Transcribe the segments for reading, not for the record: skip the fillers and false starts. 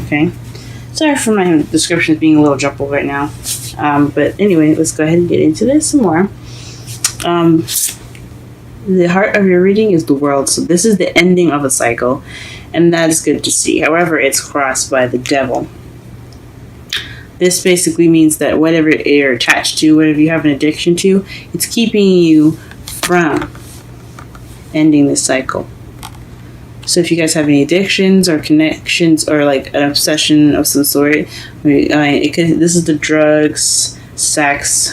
Okay. Sorry for my descriptions being a little jumbled right now. But anyway, let's go ahead and get into this some more. The heart of your reading is the world. So this is the ending of a cycle. And that is good to see. However, it's crossed by the devil. This basically means that whatever you're attached to, whatever you have an addiction to, it's keeping you from ending this cycle. So if you guys have any addictions or connections or like an obsession of some sort, this is the drugs, sex,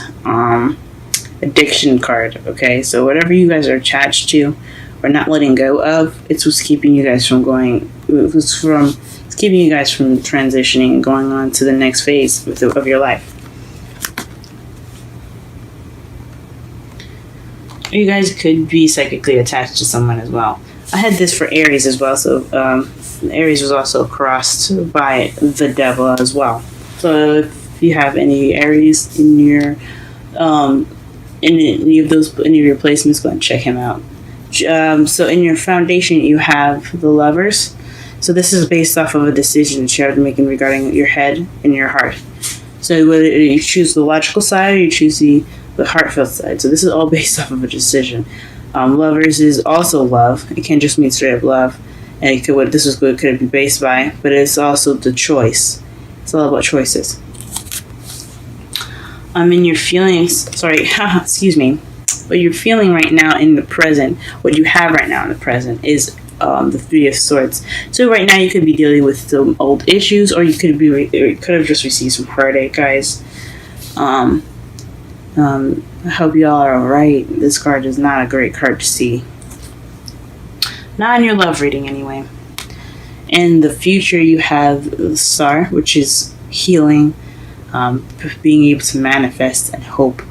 addiction card. Okay, so whatever you guys are attached to or not letting go of, it's what's keeping you guys from going. It's keeping you guys from transitioning and going on to the next phase of your life. You guys could be psychically attached to someone as well. I had this for Aries as well, so Aries was also crossed by the devil as well. So if you have any Aries in your any of your placements, go and check him out. So in your foundation, you have the Lovers. So this is based off of a decision that you have to make regarding your head and your heart. So whether you choose the logical side or you choose the heartfelt side. So this is all based off of a decision. Lovers is also love. It can't just mean straight up love. And could be based by, but it's also the choice. It's all about choices. In your feelings, excuse me. What you're feeling right now in the present, what you have right now in the present is the Three of Swords. So right now you could be dealing with some old issues, or you could have just received some heartache, guys. I hope y'all are alright. This card is not a great card to see. Not in your love reading, anyway. In the future, you have the Star, which is healing, being able to manifest and hope.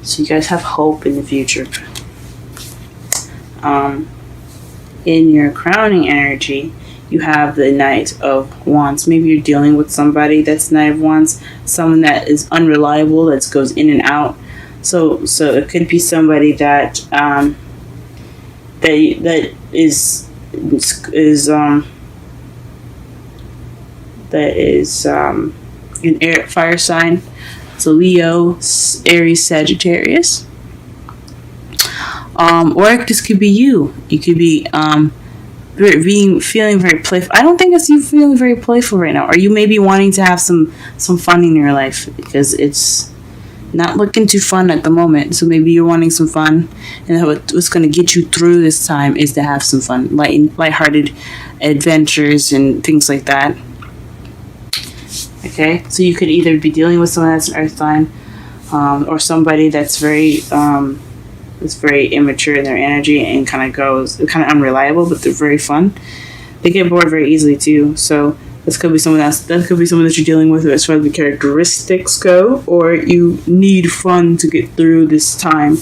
So you guys have hope in the future. In your crowning energy, you have the Knight of Wands. Maybe you're dealing with somebody that's Knight of Wands, someone that is unreliable, that goes in and out. So it could be somebody that is an air fire sign. So Leo, Aries, Sagittarius. Or this could be you. You could be feeling very playful. I don't think it's you feeling very playful right now. Or you may be wanting to have some fun in your life because it's not looking too fun at the moment. So maybe you're wanting some fun, and what's going to get you through this time is to have some fun, lighthearted adventures and things like that. Okay, so you could either be dealing with someone that's an earth sign, or somebody that's very immature in their energy and kind of unreliable, but they're very fun. They get bored very easily too. So this could be someone else. That could be someone that you're dealing with as far as the characteristics go, or you need fun to get through this time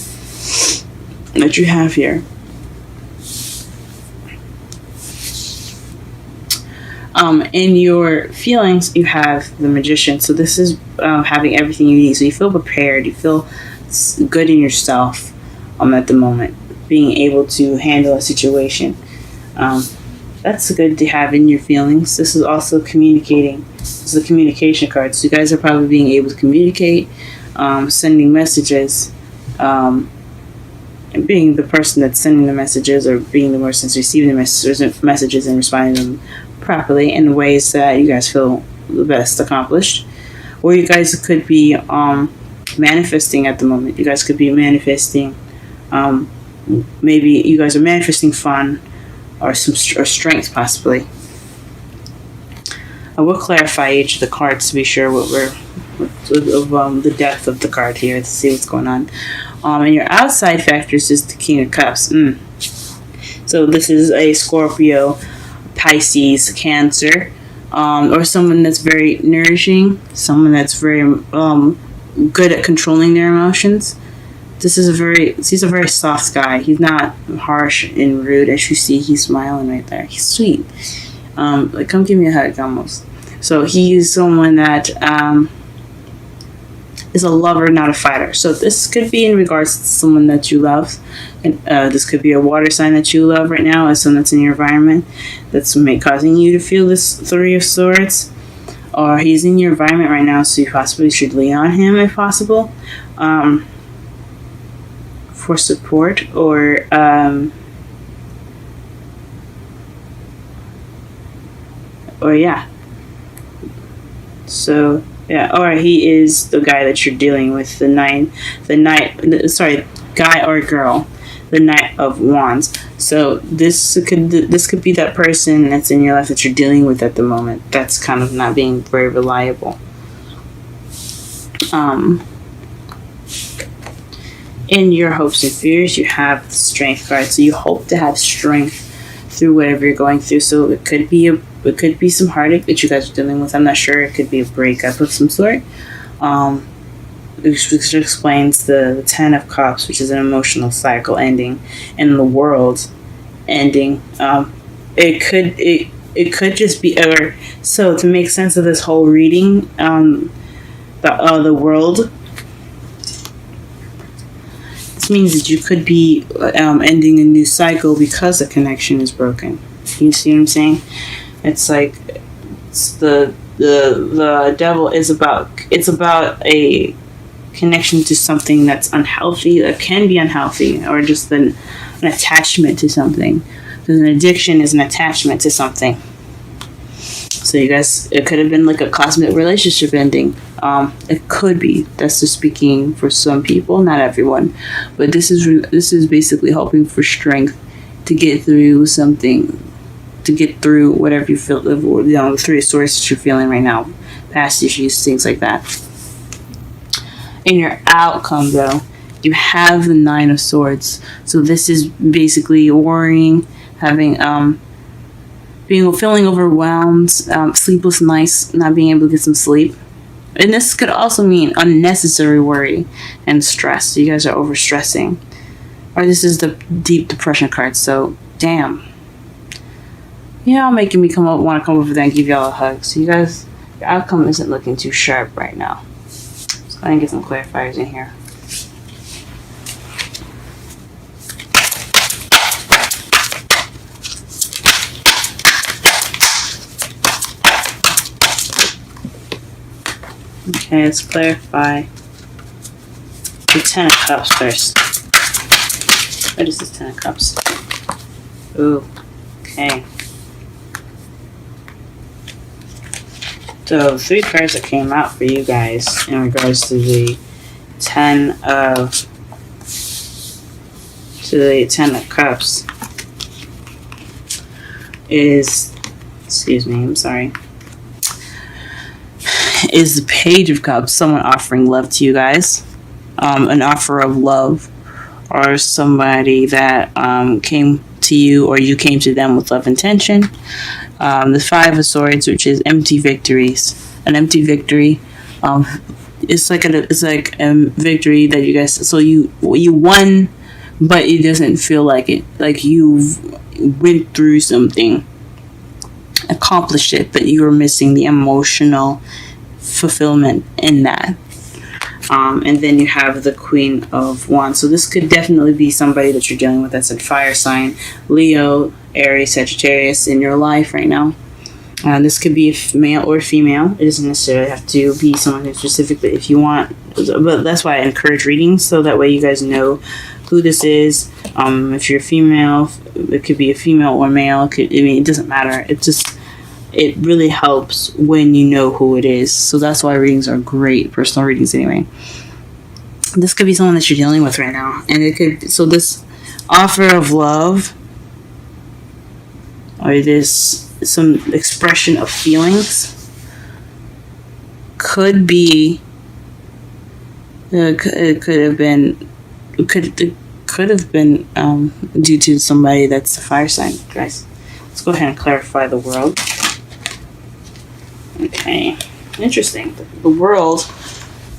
that you have here. In your feelings, you have the Magician. So this is having everything you need. So you feel prepared. You feel good in yourself at the moment. Being able to handle a situation. That's good to have in your feelings. This is also communicating. This is a communication card. So you guys are probably being able to communicate, sending messages, and being the person that's sending the messages, or being the person that's receiving the messages and responding to them properly in ways that you guys feel the best accomplished. Or you guys could be manifesting at the moment. You guys could be manifesting. Maybe you guys are manifesting fun or strength, possibly. I will clarify each of the cards to be sure the depth of the card here to see what's going on. And your outside factors is the King of Cups. So this is a Scorpio, Pisces, Cancer, or someone that's very nourishing, someone that's very good at controlling their emotions. He's a very soft guy. He's not harsh and rude. As you see, he's smiling right there. He's sweet. Come give me a hug almost. So he's someone that is a lover, not a fighter. So this could be in regards to someone that you love. And this could be a water sign that you love right now, as someone that's in your environment that's causing you to feel this Three of Swords. Or he's in your environment right now, so you possibly should lean on him if possible, for support, or yeah. So yeah, or he is the guy that you're dealing with, guy or girl, the Knight of Wands. So this could be that person that's in your life that you're dealing with at the moment. That's kind of not being very reliable. In your hopes and fears, you have the Strength card. So you hope to have strength through whatever you're going through. So it could be some heartache that you guys are dealing with. I'm not sure. It could be a breakup of some sort. Which explains the Ten of Cups, which is an emotional cycle ending, and the world ending. It could just be, or so to make sense of this whole reading, the world. This means that you could be ending a new cycle because the connection is broken. You see what I'm saying? It's like the devil is about. It's about a connection to something that's unhealthy, that can be unhealthy, or just an attachment to something. Because an addiction is an attachment to something. So you guys, it could have been like a cosmic relationship ending. It could be. That's just speaking for some people, not everyone. But this is basically hoping for strength to get through something, to get through whatever you feel, the Three of Swords that you're feeling right now, past issues, things like that. In your outcome, though, you have the Nine of Swords. So this is basically worrying, having feeling overwhelmed, sleepless nights, not being able to get some sleep. And this could also mean unnecessary worry and stress. So you guys are overstressing. Or this is the deep depression card. So damn. Y'all making me want to come over there and give y'all a hug. So you guys, your outcome isn't looking too sharp right now. Let's go ahead and get some clarifiers in here. Okay, let's clarify the Ten of Cups first. What is this Ten of Cups? Ooh, okay. So, 3 cards that came out for you guys in regards to the Ten of Cups is, is the Page of Cups, someone offering love to you guys, an offer of love, or somebody that came to you or you came to them with love intention. The Five of Swords, which is empty victories. An empty victory, it's like a victory that you guys. So you won, but it doesn't feel like it. Like you've went through something, accomplished it, but you were missing the emotional fulfillment in that. And then you have the Queen of Wands. So this could definitely be somebody that you're dealing with that's a fire sign, Leo, Aries, Sagittarius in your life right now. This could be a male or female. It doesn't necessarily have to be someone who's specific, but if you want, but that's why I encourage readings, so that way you guys know who this is. If you're female, it could be a female or male. It doesn't matter. It really helps when you know who it is. So that's why readings are great, personal readings anyway. This could be someone that you're dealing with right now. And it could, so this offer of love, or this some expression of feelings, could be, it could have been due to somebody that's a fire sign, guys. Let's go ahead and clarify the world. Okay, interesting. The world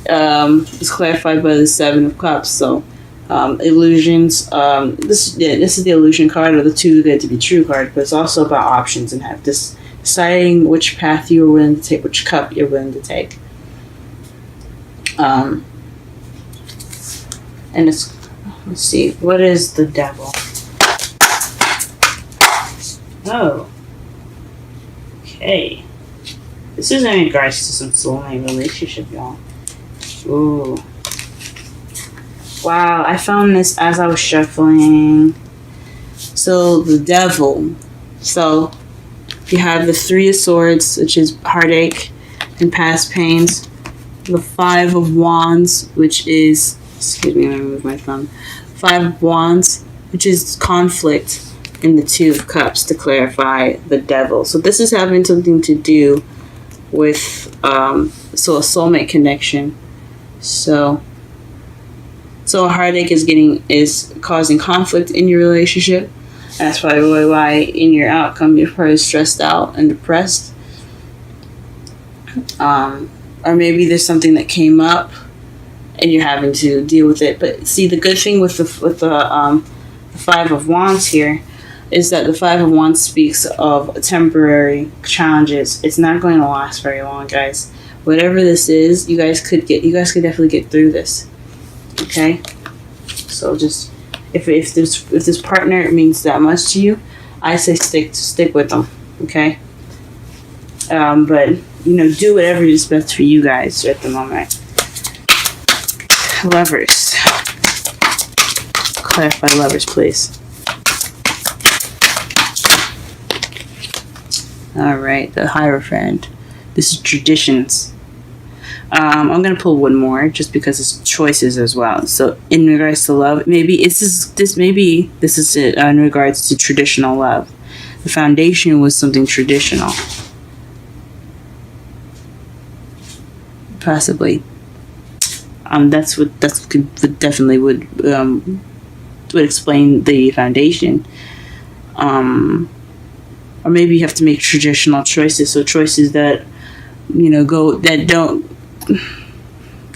is clarified by the Seven of Cups. So illusions. This is the illusion card, or the too good to be true card. But it's also about options and deciding which path you're willing to take, which cup you're willing to take. Um, and it's, let's see, what is the devil? Oh, okay. This is in regards to some soulmate relationship, y'all. Ooh. Wow, I found this as I was shuffling. So, the devil. So, you have the Three of Swords, which is heartache and past pains. The Five of Wands, which is, excuse me, let me move my thumb. Five of Wands, which is conflict. In the Two of Cups, to clarify the devil. So, this is having something to do with, so a soulmate connection. So a heartache is causing conflict in your relationship. That's probably why in your outcome you're probably stressed out and depressed. Or maybe there's something that came up and you're having to deal with it. But see, the good thing with the Five of Wands here is that the Five of Wands speaks of temporary challenges. It's not going to last very long, guys. Whatever this is, you guys could definitely get through this. Okay? So just if this partner means that much to you, I say stick with them. Okay? But do whatever is best for you guys at the moment. Lovers. Clarify lovers, please. Alright, the Hierophant. This is traditions. I'm going to pull one more just because it's choices as well. So in regards to love, maybe this is it in regards to traditional love. The foundation was something traditional. Possibly. That's definitely would explain the foundation. Or maybe you have to make traditional choices. So choices that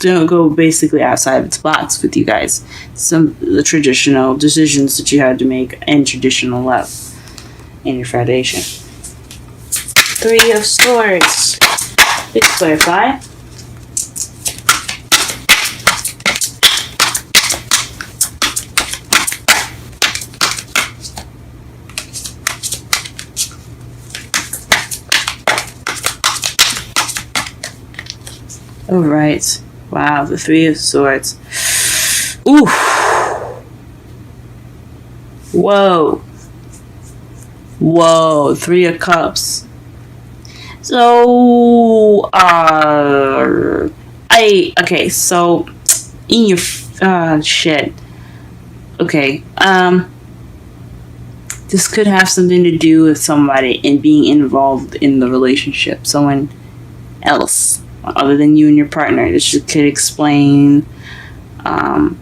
don't go basically outside of its box with you guys. Some of the traditional decisions that you had to make in traditional love in your foundation. Three of Swords. Please clarify. Alright. Wow, the Three of Swords. Ooh. Whoa, Three of Cups. So, so, in your, shit. Okay, this could have something to do with somebody and being involved in the relationship. Someone else. Other than you and your partner. This could explain the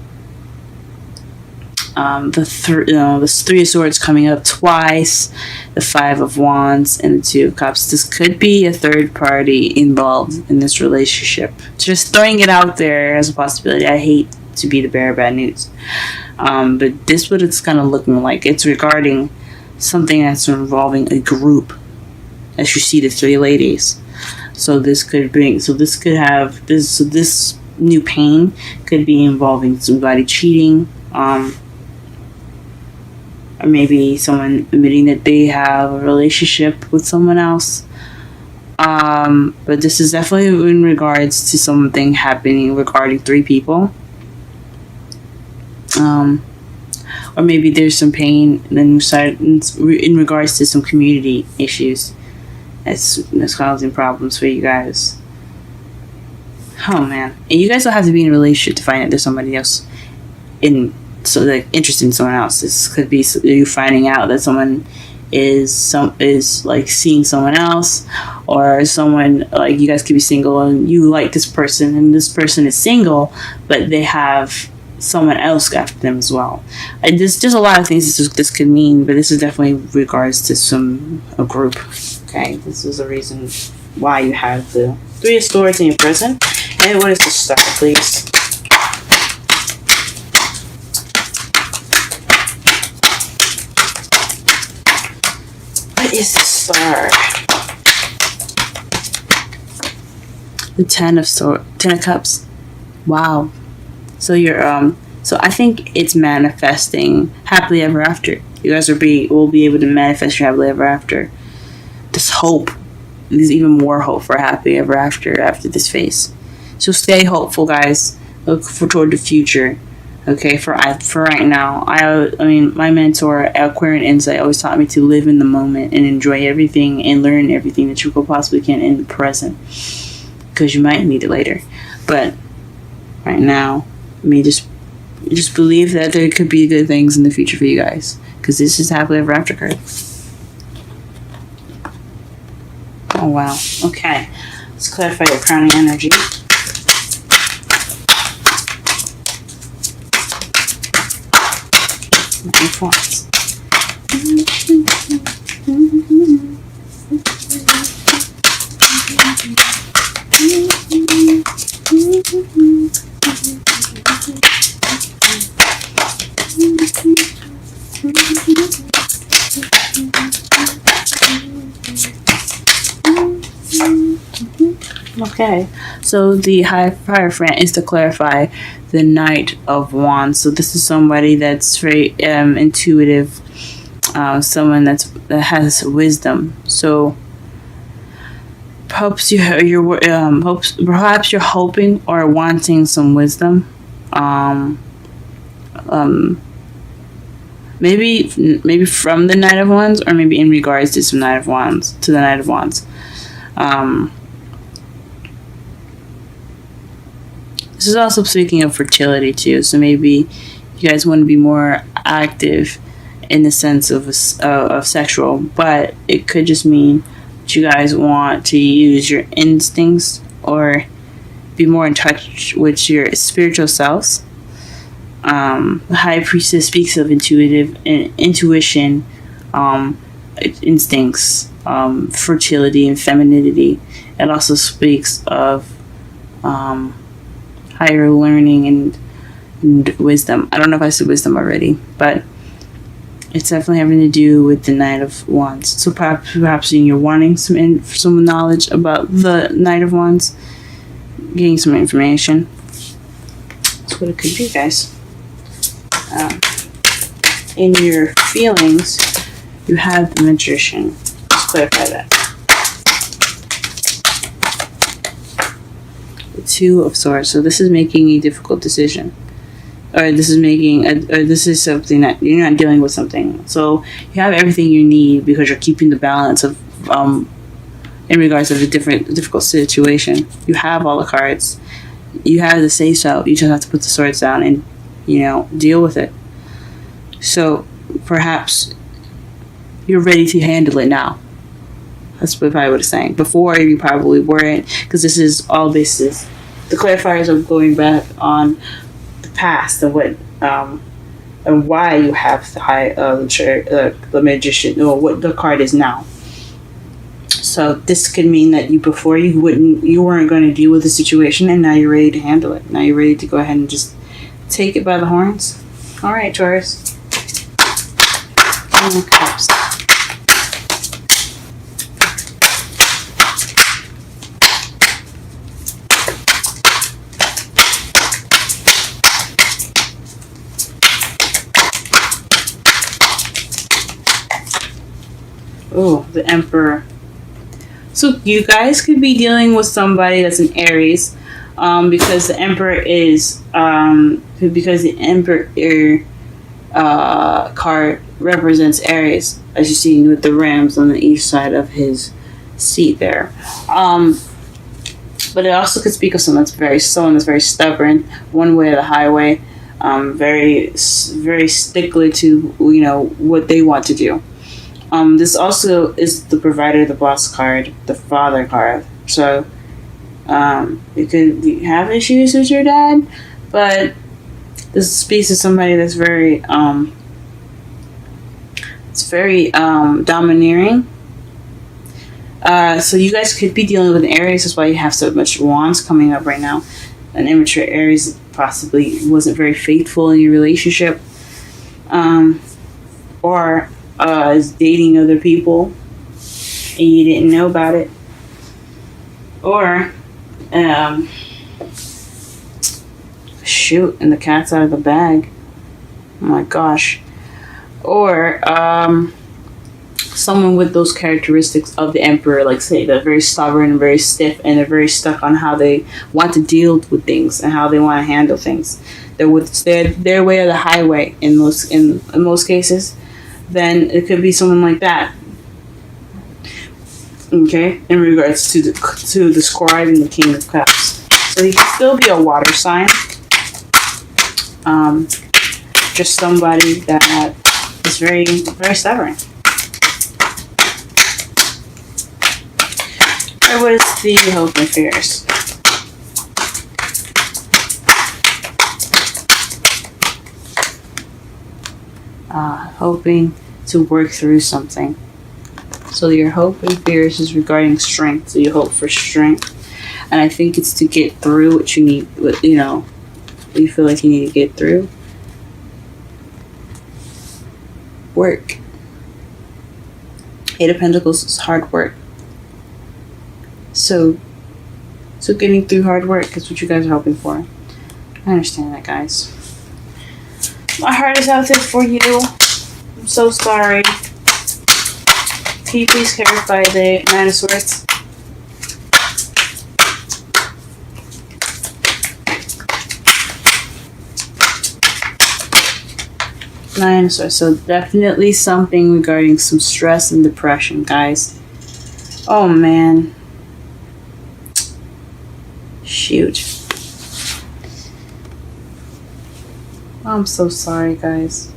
Three of Swords coming up twice, the Five of Wands, and the Two of Cups. This could be a third party involved in this relationship. Just throwing it out there as a possibility. I hate to be the bearer of bad news. But this is what it's kind of looking like. It's regarding something that's involving a group. As you see the three ladies. So this new pain could be involving somebody cheating, or maybe someone admitting that they have a relationship with someone else. But this is definitely in regards to something happening regarding three people. Or maybe there's some pain in regards to some community issues. That's causing problems for you guys. Oh man, and you guys don't have to be in a relationship to find out there's somebody else interested in someone else. This could be you finding out that someone is like seeing someone else, or someone like you guys could be single and you like this person and this person is single, but they have someone else after them as well. There's a lot of things this could mean, but this is definitely regards to a group. Okay, this is the reason why you have the Three of Swords in your present. And what is the Star, please? What is the Star? The Ten of Cups. Wow. So you're so I think it's manifesting happily ever after. You guys will be able to manifest your happily ever after. This hope. There's even more hope for happy ever after this phase. So stay hopeful, guys. Look for toward the future. Okay, for right now, I mean, my mentor, Aquarian Insight, always taught me to live in the moment and enjoy everything and learn everything that you could possibly can in the present, because you might need it later. But right now, I mean, just believe that there could be good things in the future for you guys, because this is happily ever after card. Oh wow. Okay, let's clarify your crowning energy. Influence. Okay, so the Hierophant is to clarify the Knight of Wands. So this is somebody that's very intuitive, someone that has wisdom. So perhaps perhaps you're hoping or wanting some wisdom. Maybe from the Knight of Wands, or maybe in regards to some Knight of Wands, to the Knight of Wands. This is also speaking of fertility too. So maybe you guys want to be more active in the sense of sexual, but it could just mean that you guys want to use your instincts or be more in touch with your spiritual selves. The High Priestess speaks of intuition, instincts, fertility, and femininity. It also speaks of higher learning and wisdom. I don't know if I said wisdom already, but it's definitely having to do with the Knight of Wands. So perhaps you're wanting some knowledge about the Knight of Wands, getting some information. That's what it could be, guys. In your feelings, you have the Magician. Let's clarify that. The Two of Swords. So this is making a difficult decision, or this is something that you're not dealing with something. So you have everything you need because you're keeping the balance of in regards to the difficult situation. You have all the cards. You have the say so. You just have to put the swords down and deal with it. So perhaps you're ready to handle it now. That's what I was saying. Before, you probably weren't, because this is all basis. The clarifiers are going back on the past of what and why you have the Magician, or what the card is now. So this could mean that before you weren't going to deal with the situation, and now you're ready to handle it. Now you're ready to go ahead and just take it by the horns. All right, Taurus. Cups. Oh, the Emperor. So you guys could be dealing with somebody that's an Aries, because the Emperor is card represents Aries, as you see with the rams on the east side of his seat there. But it also could speak of someone that's very stubborn, one way or the highway, very very stickler to what they want to do. This also is the Provider, the Boss card, the Father card. So you could have issues with your dad, but this speaks to somebody that's very domineering. So you guys could be dealing with an Aries. That's why you have so much wands coming up right now. An immature Aries possibly wasn't very faithful in your relationship, or is dating other people and you didn't know about it, or shoot, and the cat's out of the bag. Oh my gosh. Or someone with those characteristics of the emperor, like say they're very stubborn and very stiff, and they're very stuck on how they want to deal with things and how they want to handle things. They're with their way or the highway in most cases. Then it could be someone like that. Okay, in regards to the scribe and the king of cups, so he can still be a water sign. Just somebody that is very, very stubborn. Or what is the hope and fears? Hoping to work through something. So your hope and fears is regarding strength. So you hope for strength, and I think it's to get through what you need. What you feel like you need to get through. Work. Eight of Pentacles is hard work. So getting through hard work is what you guys are hoping for. I understand that, guys. My heart is out there for you. I'm so sorry. Can you please clarify the Nine of Swords? Nine of Swords. So definitely something regarding some stress and depression, guys. Oh man. Shoot. I'm so sorry, guys.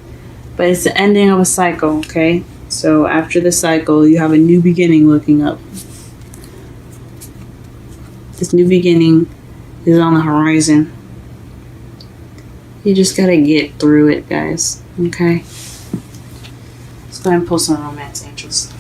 But it's the ending of a cycle, okay? So after the cycle, you have a new beginning looking up. This new beginning is on the horizon. You just gotta get through it, guys. Okay? Let's go ahead and pull some romance angels.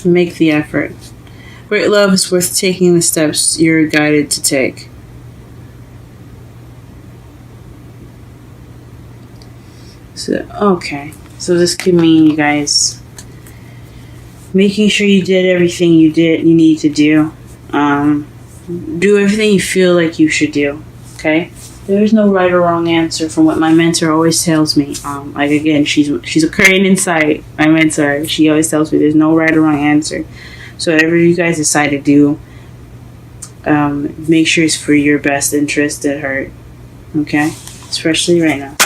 Make the effort. Great love is worth taking the steps you're guided to take. So, okay. So this could mean you guys making sure you did everything you need to do. Do everything you feel like you should do. Okay? There's no right or wrong answer from what my mentor always tells me. Like again, she's a Korean insight. My mentor, she always tells me there's no right or wrong answer. So whatever you guys decide to do, make sure it's for your best interest at heart. Okay, especially right now.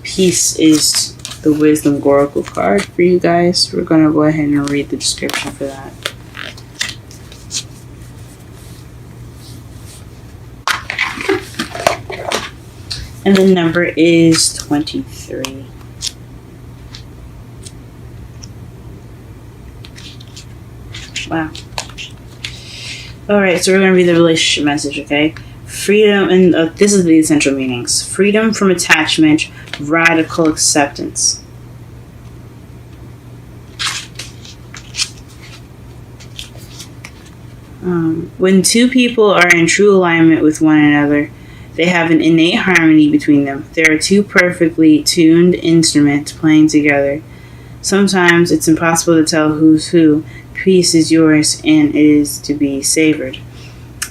Peace is the Wisdom Oracle card for you guys. We're gonna go ahead and read the description for that. And the number is 23. Wow. Alright, so we're going to read the relationship message, okay? Freedom, and this is the essential meanings. Freedom from attachment, radical acceptance. When two people are in true alignment with one another, they have an innate harmony between them. They are two perfectly tuned instruments playing together. Sometimes it's impossible to tell who's who. Peace is yours and it is to be savored.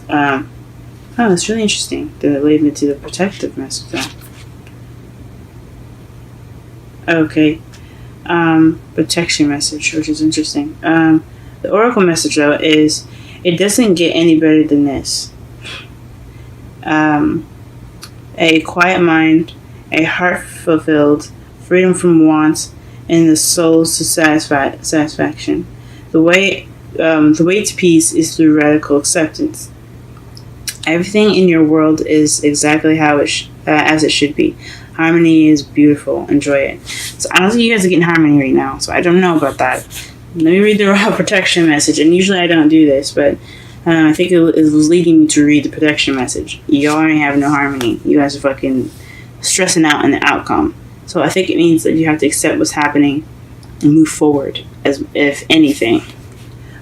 That's really interesting. That led me to the protective message. Okay. Protection message, which is interesting. The oracle message, though, is it doesn't get any better than this. A quiet mind, a heart fulfilled, freedom from wants, and the soul's satisfaction. The way to peace is through radical acceptance. Everything in your world is exactly how as it should be. Harmony is beautiful. Enjoy it. So I don't think you guys are getting harmony right now. So I don't know about that. Let me read the raw protection message. And usually I don't do this, but I think it was leading me to read the protection message. Y'all ain't having no harmony. You guys are fucking stressing out in the outcome. So I think it means that you have to accept what's happening and move forward, as if anything.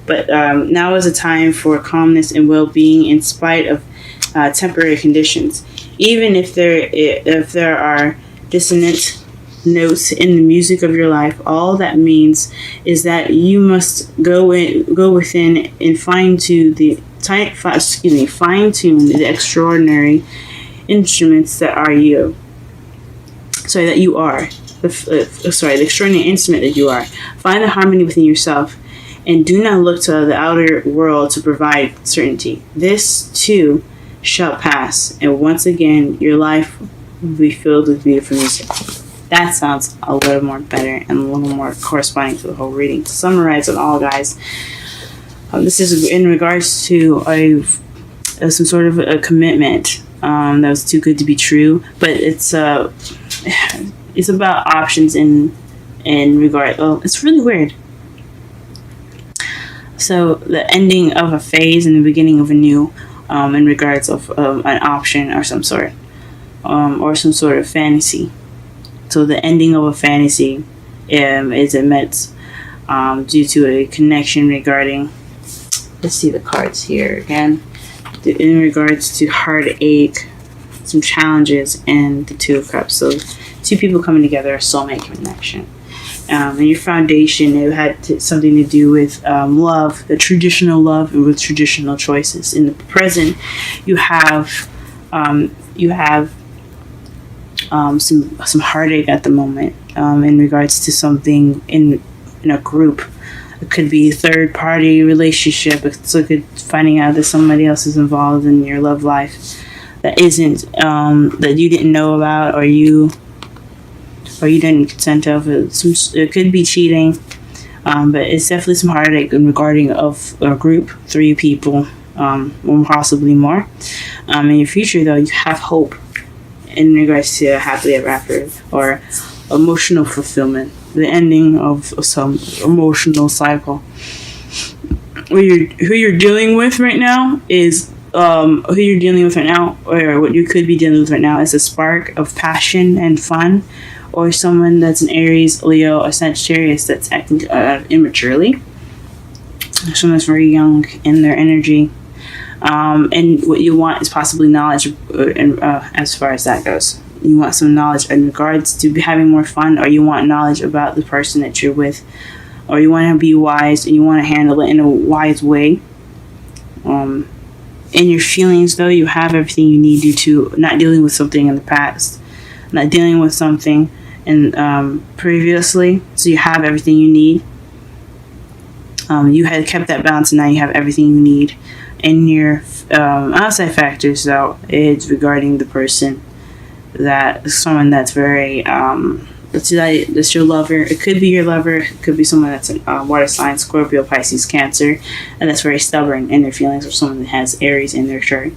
But now is a time for calmness and well-being in spite of temporary conditions. Even if there are dissonant notes in the music of your life, all that means is that you must go within and fine tune the extraordinary instruments that are you. That you are. The extraordinary instrument that you are. Find the harmony within yourself, and do not look to the outer world to provide certainty. This too shall pass, and once again your life will be filled with beautiful music. That sounds a little more better and a little more corresponding to the whole reading. To summarize it all, guys, this is in regards to some sort of a commitment that was too good to be true, but it's about options in regard. Oh, it's really weird. So the ending of a phase and the beginning of a new, in regards of an option or some sort, or some sort of fantasy. So the ending of a fantasy is immense due to a connection regarding. Let's see the cards here again. In regards to heartache, some challenges, and the Two of Cups. So two people coming together, a soulmate connection. And your foundation, it had something to do with love, the traditional love, and with traditional choices. In the present, you have some heartache at the moment in regards to something in a group. It could be a third party relationship. It's finding out that somebody else is involved in your love life that isn't that you didn't know about, or you didn't consent of. It could be cheating, but it's definitely some heartache in regarding of a group, 3 people, or possibly more. In your future, though, you have hope in regards to a happily ever after or emotional fulfillment, the ending of some emotional cycle. Who you're dealing with right now is or what you could be dealing with right now is a spark of passion and fun, or someone that's an Aries, Leo, or Sagittarius that's acting immaturely. Someone that's very young in their energy. And what you want is possibly knowledge, as far as that goes. You want some knowledge in regards to having more fun, or you want knowledge about the person that you're with, or you want to be wise and you want to handle it in a wise way. In your feelings, though, you have everything you need due to not dealing with something in the past, not dealing with something previously, so you have everything you need. You had kept that balance, and now you have everything you need. In your outside factors, though, it's regarding the person, that someone that's very that's your lover. It could be your lover. It could be someone that's a water sign, Scorpio, Pisces, Cancer, and that's very stubborn in their feelings, or someone that has Aries in their chart.